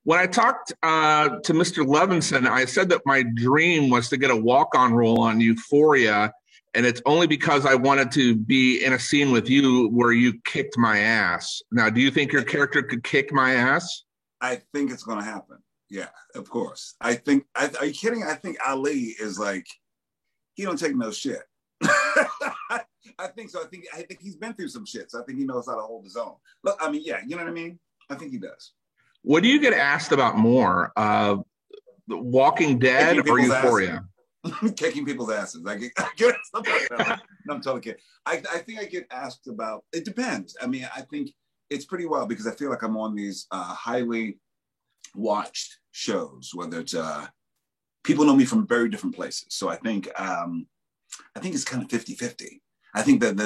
When I talked to Mr. Levinson, I said that my dream was to get a walk-on role on Euphoria, and it's only because I wanted to be in a scene with you where you kicked my ass. Now, do you think your character could kick my ass? I think it's going to happen. Yeah, of course. I think. Are you kidding? I think Ali is like, he don't take no shit. I think so. I think he's been through some shit. So I think he knows how to hold his own. Look, I mean, yeah, you know what I mean? I think he does. What do you get asked about more, Walking Dead or Euphoria? Kicking people's asses. I get stuff like that. No, I'm totally kidding. I think I get asked about, it depends. I mean, I think it's pretty wild because I feel like I'm on these highly watched shows, whether it's people know me from very different places. So I think it's kind of 50-50. I think that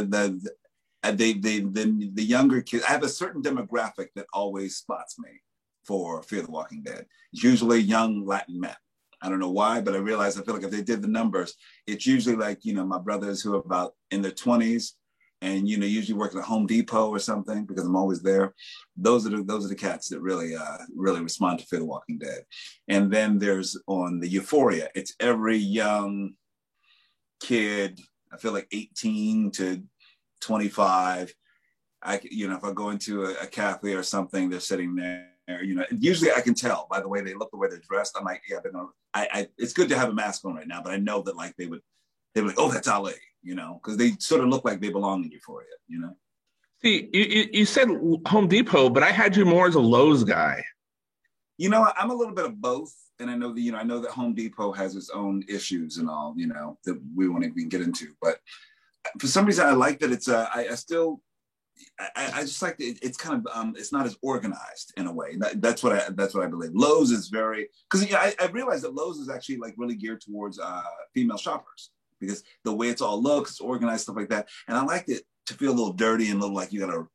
the younger kids, I have a certain demographic that always spots me for Fear the Walking Dead. It's usually young Latin men. I don't know why, but I feel like if they did the numbers, it's usually like, you know, my brothers who are about in their 20s and, you know, usually working at Home Depot or something because I'm always there. Those are the cats that really respond to Fear the Walking Dead. And then there's on the Euphoria, it's every young kid, I feel like 18 to 25. If I go into a cafe or something, they're sitting there, you know, usually I can tell by the way they look, the way they're dressed. I'm like, yeah, it's good to have a mask on right now, but I know that like they would like, oh, that's Ali, you know, because they sort of look like they belong in Euphoria, you know. See, you said Home Depot, but I had you more as a Lowe's guy. You know, I'm a little bit of both, and I know that Home Depot has its own issues and all, you know, that we won't even get into. But for some reason, I like that it's I just like it's kind of it's not as organized in a way. That's what I believe. Lowe's is very, because I realized that Lowe's is actually like really geared towards female shoppers because the way it's all looks, it's organized, stuff like that. And I liked it to feel a little dirty and a little like you gotta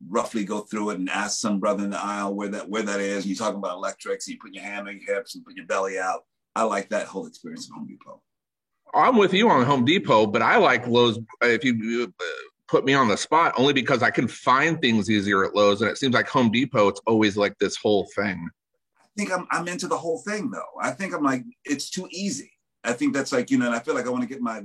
roughly go through it and ask some brother in the aisle where that is. You talking about electrics, you put your hand on your hips and put your belly out. I like that whole experience at Home Depot. I'm with you on Home Depot, but I like Lowe's. If you put me on the spot, only because I can find things easier at Lowe's, and it seems like Home Depot, it's always like this whole thing. I think I'm into the whole thing though. I think I'm like, it's too easy. I think that's like, you know, and I feel like I want to get my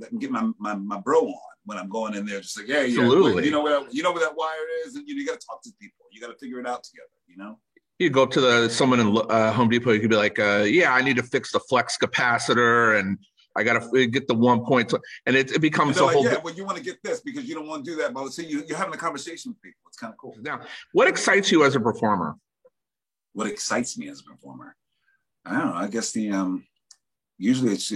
bro on when I'm going in there, just like, hey, absolutely. You know where that wire is, and you got to talk to people. You got to figure it out together. You know. You go up to someone in Home Depot. You could be like, yeah, I need to fix the flex capacitor, and I got to get the 1 point. And it becomes a like, whole. Yeah, well, you want to get this because you don't want to do that. But see, you're having a conversation with people. It's kind of cool. Now, what excites you as a performer? What excites me as a performer? I don't know. I guess usually it's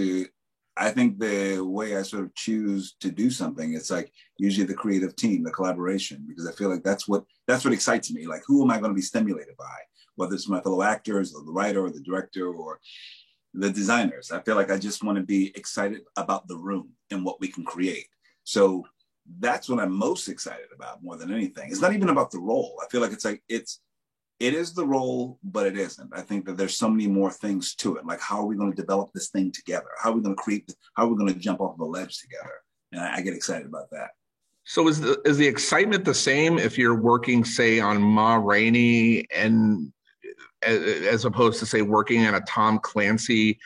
I think the way I sort of choose to do something, it's like usually the creative team, the collaboration, because I feel like that's what excites me. Like, who am I going to be stimulated by? Whether it's my fellow actors or the writer or the director or the designers. I feel like I just want to be excited about the room and what we can create. So that's what I'm most excited about more than anything. It's not even about the role. I feel like it is the role, but it isn't. I think that there's so many more things to it. Like, how are we going to develop this thing together? How are we going to create this? How are we going to jump off of a ledge together? And I get excited about that. So is the excitement the same if you're working, say, on Ma Rainey and as opposed to, say, working in a Tom Clancy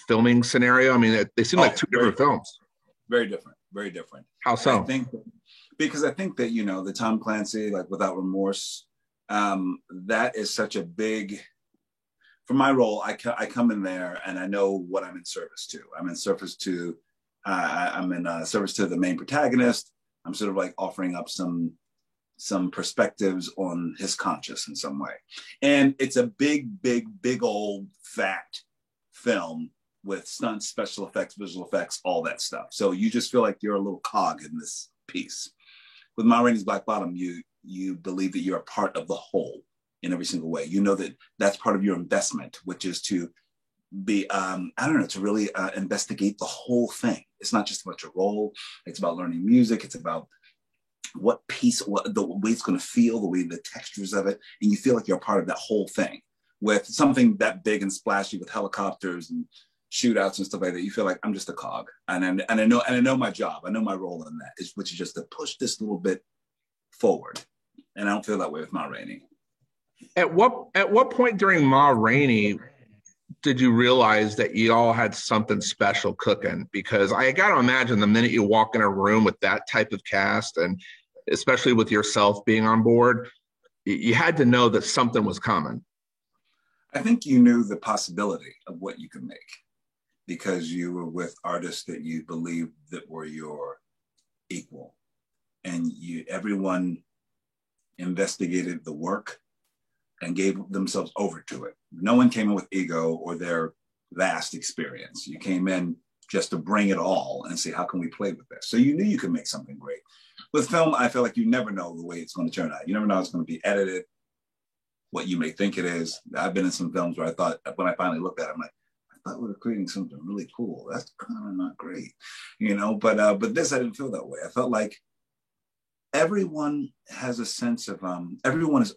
filming scenario? I mean, they seem like two different films. Very different. Very different. How so? Because I think that, you know, the Tom Clancy, like Without Remorse, that is such a big, for my role, I come in there and I know what I'm in service to. I'm in service to the main protagonist. I'm sort of like offering up some perspectives on his conscience in some way. And it's a big old fat film with stunts, special effects, visual effects, all that stuff. So you just feel like you're a little cog in this piece. With Ma Rainey's Black Bottom, you believe that you're a part of the whole in every single way. You know that that's part of your investment, which is to be, to really investigate the whole thing. It's not just about your role. It's about learning music. It's about the way it's going to feel, the textures of it. And you feel like you're a part of that whole thing. With something that big and splashy with helicopters and shootouts and stuff like that, you feel like I'm just a cog, and I know my job, I know my role in that, which is just to push this little bit forward, and I don't feel that way with Ma Rainey. At what point during Ma Rainey did you realize that you all had something special cooking? Because I got to imagine the minute you walk in a room with that type of cast, and especially with yourself being on board, you had to know that something was coming. I think you knew the possibility of what you could make because you were with artists that you believed that were your equal, and everyone investigated the work and gave themselves over to it. No one came in with ego or their vast experience. You came in just to bring it all and say, how can we play with this? So you knew you could make something great. With film, I feel like you never know the way it's going to turn out. You never know how it's going to be edited, what you may think it is. I've been in some films where I thought, when I finally looked at it, I'm like, I thought we were creating something really cool. That's kind of not great, you know? But this, I didn't feel that way. I felt like everyone has a sense of, everyone is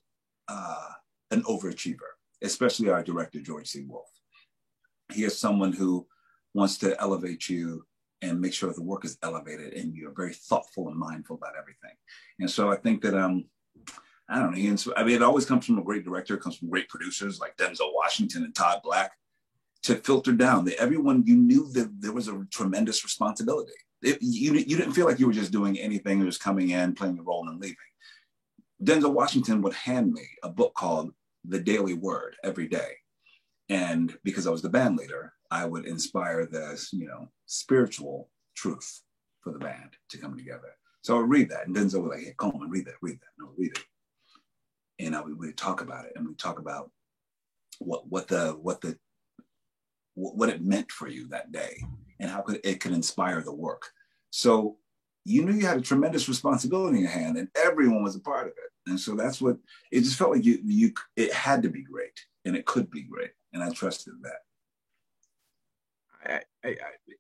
an overachiever, especially our director, George C. Wolfe. He is someone who wants to elevate you and make sure the work is elevated and you're very thoughtful and mindful about everything. And so I think that, I don't know, it always comes from a great director, it comes from great producers like Denzel Washington and Todd Black to filter down that everyone, you knew that there was a tremendous responsibility. You didn't feel like you were just doing anything, just coming in, playing a role and leaving. Denzel Washington would hand me a book called The Daily Word every day. And because I was the band leader, I would inspire this, spiritual truth for the band to come together. So I would read that. And Denzel would like, hey, Coleman, read that. No, read it. And we would talk about it. And we talk about what it meant for you that day and how it could inspire the work. So you knew you had a tremendous responsibility in your hand and everyone was a part of it. And so that's what, it just felt like it had to be great and it could be great. And I trusted that.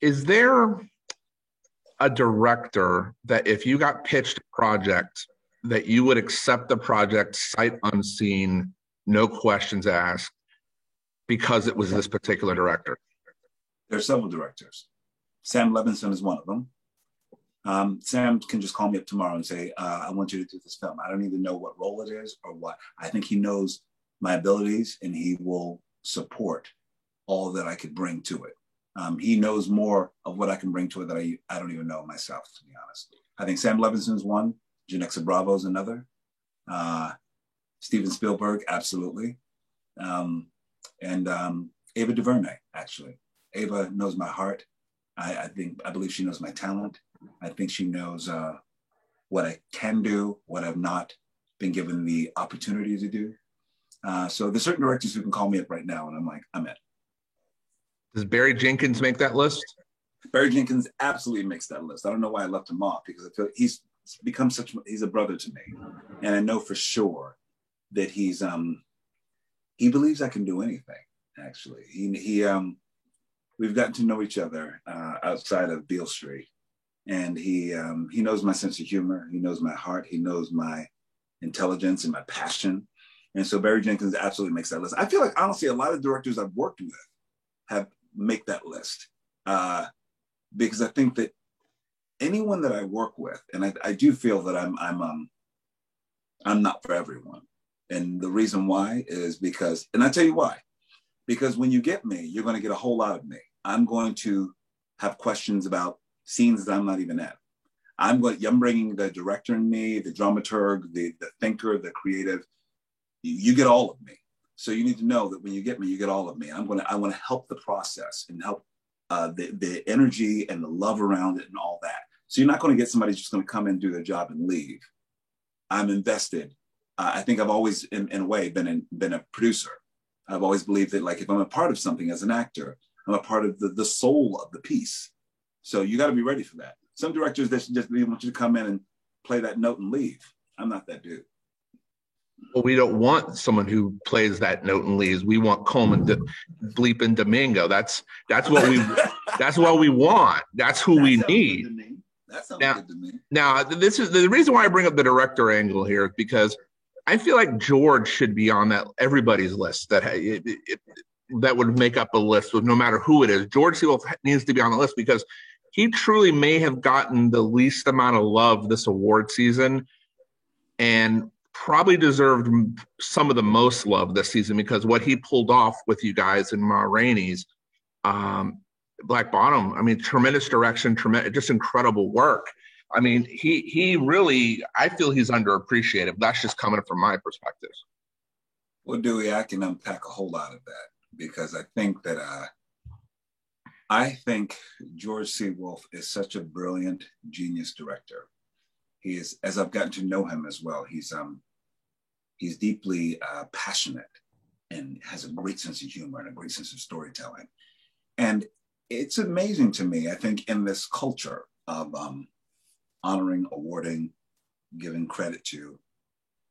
Is there a director that if you got pitched a project that you would accept the project sight unseen, no questions asked, because it was this particular director? There are several directors. Sam Levinson is one of them. Sam can just call me up tomorrow and say, I want you to do this film. I don't even know what role it is or what. I think he knows my abilities and he will support all that I could bring to it. He knows more of what I can bring to it that I don't even know myself, to be honest. I think Sam Levinson's one. Janexa Bravo's another. Steven Spielberg, absolutely. And Ava DuVernay, actually. Ava knows my heart. I believe she knows my talent. I think she knows what I can do, what I've not been given the opportunity to do. So there's certain directors who can call me up right now and I'm like, I'm in. Does Barry Jenkins make that list? Barry Jenkins absolutely makes that list. I don't know why I left him off because I feel he's become he's a brother to me. And I know for sure that he believes I can do anything, actually. We've gotten to know each other outside of Beale Street. And he knows my sense of humor. He knows my heart. He knows my intelligence and my passion. And so Barry Jenkins absolutely makes that list. I feel like, honestly, a lot of directors I've worked with have make that list because I think that anyone that I work with, and I do feel that I'm not for everyone. And the reason why is because, and I tell you why, because when you get me, you're going to get a whole lot of me. I'm going to have questions about scenes that I'm not even at. I'm bringing the director in me, the dramaturg, the thinker, the creative. You get all of me. So you need to know that when you get me, you get all of me. I want to help the process and help the energy and the love around it and all that. So you're not going to get somebody just going to come in, do their job and leave. I'm invested. I think I've always, in a way, been a producer. I've always believed that, like, if I'm a part of something as an actor, I'm a part of the soul of the piece. So you got to be ready for that. Some directors that just want you to come in and play that note and leave. I'm not that dude. Well, we don't want someone who plays that note and leaves. We want Coleman bleeping Domingo. That's what we that's what we want. That's who we need. That sounds good to me. Now, this is the reason why I bring up the director angle here, because I feel like George should be on everybody's list that would make up a list with no matter who it is. George C. Wolfe needs to be on the list because he truly may have gotten the least amount of love this award season. And probably deserved some of the most love this season because what he pulled off with you guys in Ma Rainey's Black Bottom. I mean, tremendous direction, tremendous, just incredible work. I mean, he really, I feel he's underappreciated. That's just coming from my perspective. Well, Dewey, I can unpack a whole lot of that because I think George C. Wolfe is such a brilliant, genius director. He is, as I've gotten to know him as well, he's deeply passionate and has a great sense of humor and a great sense of storytelling. And it's amazing to me, I think, in this culture of honoring, awarding, giving credit to,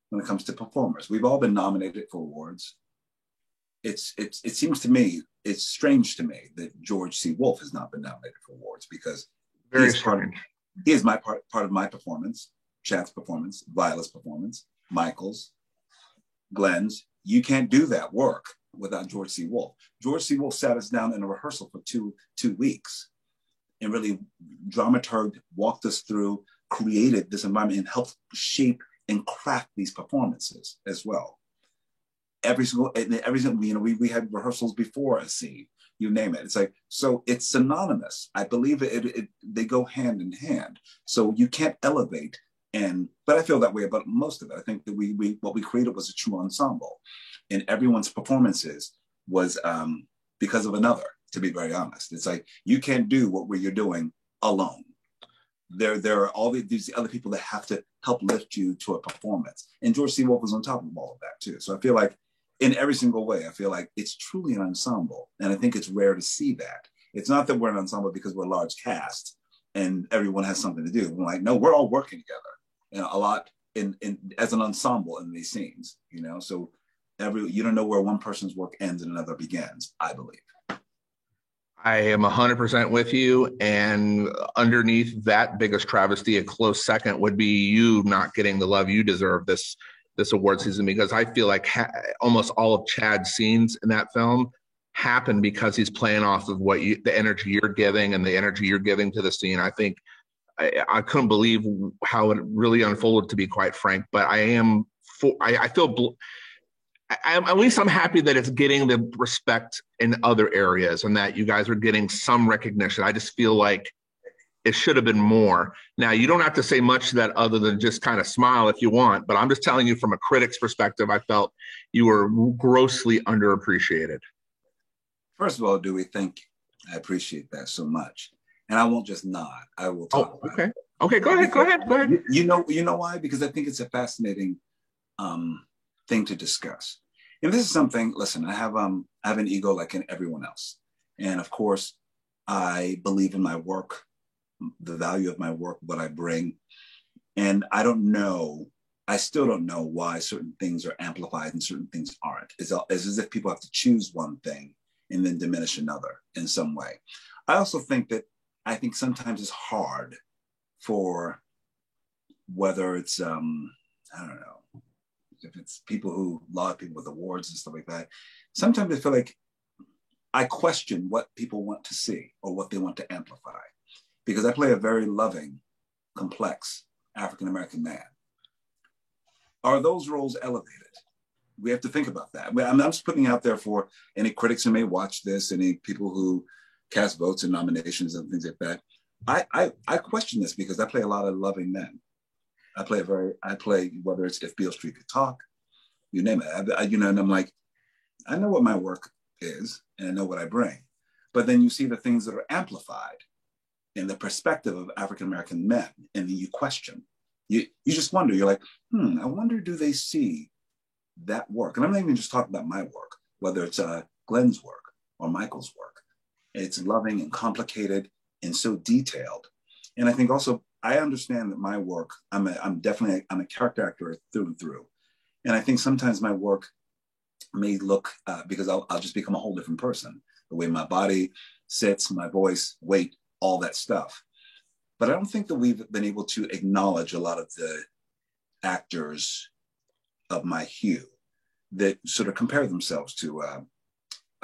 when it comes to performers. We've all been nominated for awards. It seems to me, it's strange to me that George C. Wolfe has not been nominated for awards because very strange. He is my part of my performance, Chad's performance, Viola's performance, Michael's, Glenn's. You can't do that work without George C. Wolfe. George C. Wolfe sat us down in a rehearsal for two weeks and really dramaturged, walked us through, created this environment and helped shape and craft these performances as well. Every single, we had rehearsals before a scene, you name it. It's like, so it's synonymous. I believe they go hand in hand. So you can't elevate but I feel that way about most of it. I think that what we created was a true ensemble, and everyone's performances was because of another, to be very honest. It's like, you can't do what you're doing alone. There are all these other people that have to help lift you to a performance. And George C. Wolfe was on top of all of that too. So I feel like in every single way, I feel like it's truly an ensemble. And I think it's rare to see that. It's not that we're an ensemble because we're a large cast and everyone has something to do. We're like, no, we're all working together, a lot as an ensemble in these scenes, so you don't know where one person's work ends and another begins, I believe. I am 100% with you. And underneath that biggest travesty, a close second would be you not getting the love you deserve this award season, because I feel like almost all of Chad's scenes in that film happen because he's playing off of the energy you're giving and the energy you're giving to the scene. I think I couldn't believe how it really unfolded, to be quite frank. But I'm at least I'm happy that it's getting the respect in other areas and that you guys are getting some recognition. I just feel like it should have been more. Now, you don't have to say much to that other than just kind of smile if you want, but I'm just telling you from a critic's perspective, I felt you were grossly underappreciated. First of all, Dewey, thank you. I appreciate that so much. And I won't just nod. I will talk about it. Okay, go ahead. You know why? Because I think it's a fascinating thing to discuss. And this is something, listen, I have an ego like in everyone else. And of course, I believe in my work, the value of my work, what I bring. And I still don't know why certain things are amplified and certain things aren't. It's as if people have to choose one thing and then diminish another in some way. I also think sometimes it's hard for whether it's, I don't know, if it's people who laud people with awards and stuff like that. Sometimes I feel like I question what people want to see or what they want to amplify, because I play a very loving, complex African-American man. Are those roles elevated? We have to think about that. I'm just putting out there for any critics who may watch this, any people who cast votes and nominations and things like that. I question this because I play a lot of loving men. I play whether it's If Beale Street Could Talk, you name it. And I'm like, I know what my work is and I know what I bring. But then you see the things that are amplified in the perspective of African-American men, and then you question. You just wonder, you're like, I wonder, do they see that work? And I'm not even just talking about my work, whether it's Glenn's work or Michael's work. It's loving and complicated and so detailed. And I think also, I understand that my work, I'm a character actor through and through. And I think sometimes my work may look, because I'll just become a whole different person. The way my body sits, my voice, weight, all that stuff. But I don't think that we've been able to acknowledge a lot of the actors of my hue that sort of compare themselves to a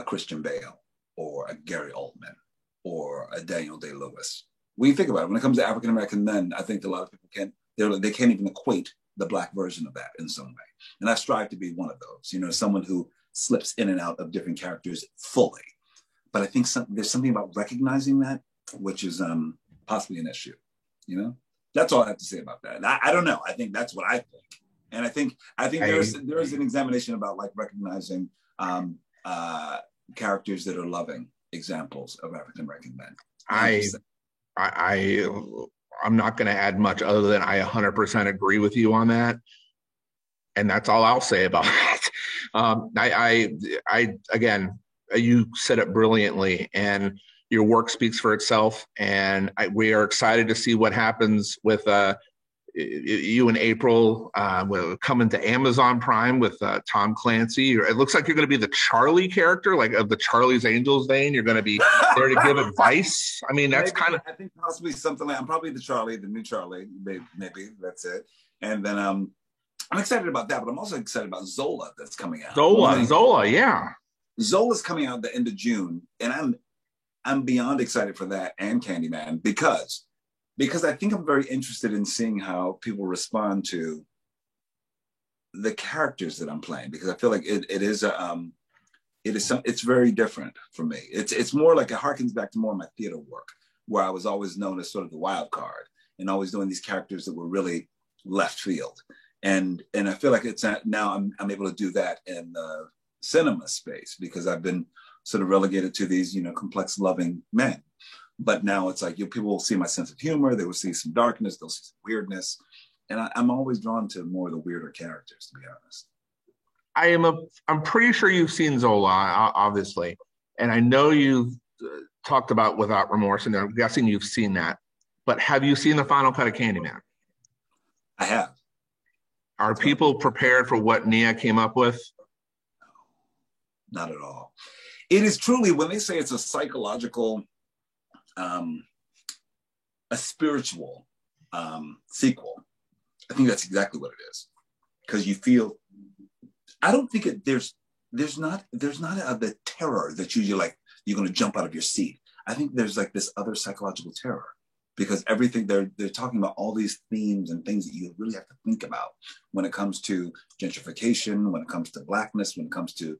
Christian Bale or a Gary Oldman or a Daniel Day-Lewis. When you think about it, when it comes to African-American men, I think a lot of people can't even equate the Black version of that in some way. And I strive to be one of those, someone who slips in and out of different characters fully. But I think there's something about recognizing that, which is possibly an issue, That's all I have to say about that. I don't know. I think that's what I think. And I think there is an examination about like recognizing characters that are loving examples of African American men. I'm not going to add much other than I 100% agree with you on that, and that's all I'll say about that. Again, you said it brilliantly, and your work speaks for itself. And we are excited to see what happens with you and April coming to Amazon Prime with Tom Clancy. It looks like you're going to be the Charlie character, like of the Charlie's Angels vein. You're going to be there to give advice. I mean, that's kind of. I think possibly something like I'm probably the new Charlie. Maybe that's it. And then I'm excited about that, but I'm also excited about Zola that's coming out. Zola, yeah. Zola's coming out at the end of June, and I'm beyond excited for that and Candyman because I think I'm very interested in seeing how people respond to the characters that I'm playing, because I feel like it's very different for me. It's more like it harkens back to more of my theater work, where I was always known as sort of the wild card and always doing these characters that were really left field. And I feel like now I'm able to do that in the cinema space, because I've been sort of relegated to these, complex, loving men. But now it's like people will see my sense of humor. They will see some darkness. They'll see some weirdness. And I'm always drawn to more of the weirder characters, to be honest. I'm pretty sure you've seen Zola, obviously. And I know you've talked about Without Remorse, and I'm guessing you've seen that. But have you seen the final cut of Candyman? I have. Are people prepared for what Nia came up with? No, not at all. It is truly, when they say it's a psychological, a spiritual sequel, I think that's exactly what it is. Because you feel, I don't think there's not the terror that you're like, you're going to jump out of your seat. I think there's like this other psychological terror, because everything they're talking about, all these themes and things that you really have to think about when it comes to gentrification, when it comes to Blackness, when it comes to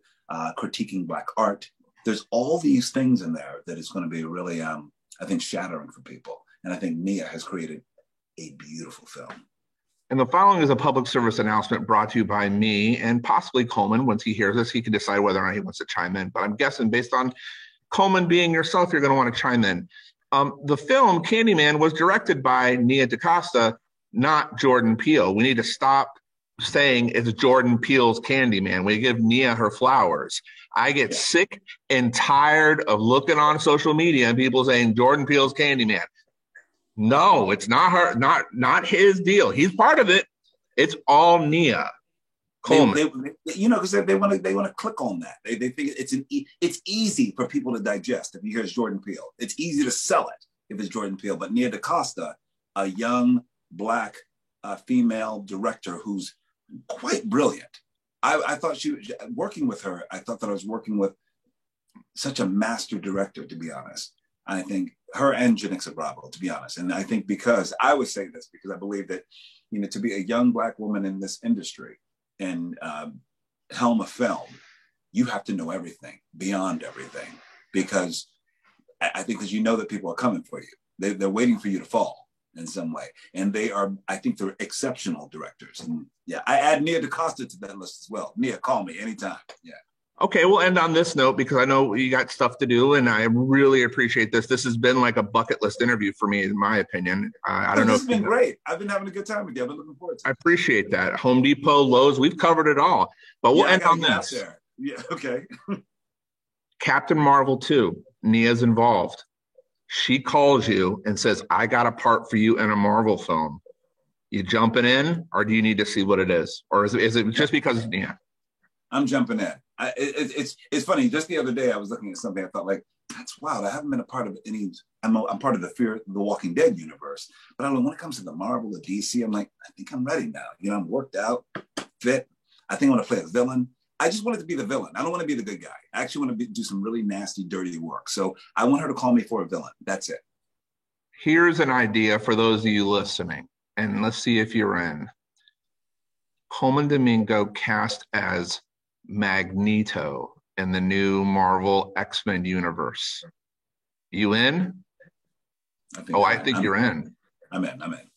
critiquing Black art. There's all these things in there that is going to be really, I think, shattering for people. And I think Nia has created a beautiful film. And the following is a public service announcement brought to you by me and possibly Coleman. Once he hears this, he can decide whether or not he wants to chime in. But I'm guessing based on Coleman being yourself, you're going to want to chime in. The film Candyman was directed by Nia DaCosta, not Jordan Peele. We need to stop saying it's Jordan Peele's Candyman. We give Nia her flowers. I get sick and tired of looking on social media and people saying Jordan Peele's Candyman. No, it's not her, not his deal. He's part of it. It's all Nia Coleman. Because they want to click on that. They think it's easy for people to digest if you hear it's Jordan Peele. It's easy to sell it if it's Jordan Peele. But Nia DaCosta, a young Black female director who's quite brilliant. I thought working with her, I thought that I was working with such a master director, to be honest. I think her and Janicza Bravo, to be honest. And I think because I would say this, because I believe that, to be a young Black woman in this industry and helm a film, you have to know everything, beyond everything, because I think because that people are coming for you. They're waiting for you to fall in some way. And I think they're exceptional directors. And yeah, I add Nia DaCosta to that list as well. Nia, call me anytime. Yeah. Okay, we'll end on this note because I know you got stuff to do, and I really appreciate this. This has been like a bucket list interview for me, in my opinion. I don't know. This has been great. I've been having a good time with you. I've been looking forward to it. I appreciate that. Home Depot, Lowe's, we've covered it all. But we'll end on this. Yeah, okay. Captain Marvel 2, Nia's involved. She calls you and says, I got a part for you in a Marvel film. You jumping in, or do you need to see what it is? Or is it just because it's Nia? I'm jumping in. It's funny. Just the other day, I was looking at something. I thought, like, that's wild. I haven't been a part of any. I'm part of the Fear the Walking Dead universe. But I don't know, when it comes to the Marvel, the DC, I'm like, I think I'm ready now. I'm worked out, fit. I think I want to play a villain. I just wanted to be the villain. I don't want to be the good guy. I actually want to do some really nasty, dirty work. So I want her to call me for a villain. That's it. Here's an idea for those of you listening, and let's see if you're in. Colman Domingo cast as Magneto in the new Marvel X-Men universe. You in? I think you're in. I'm in.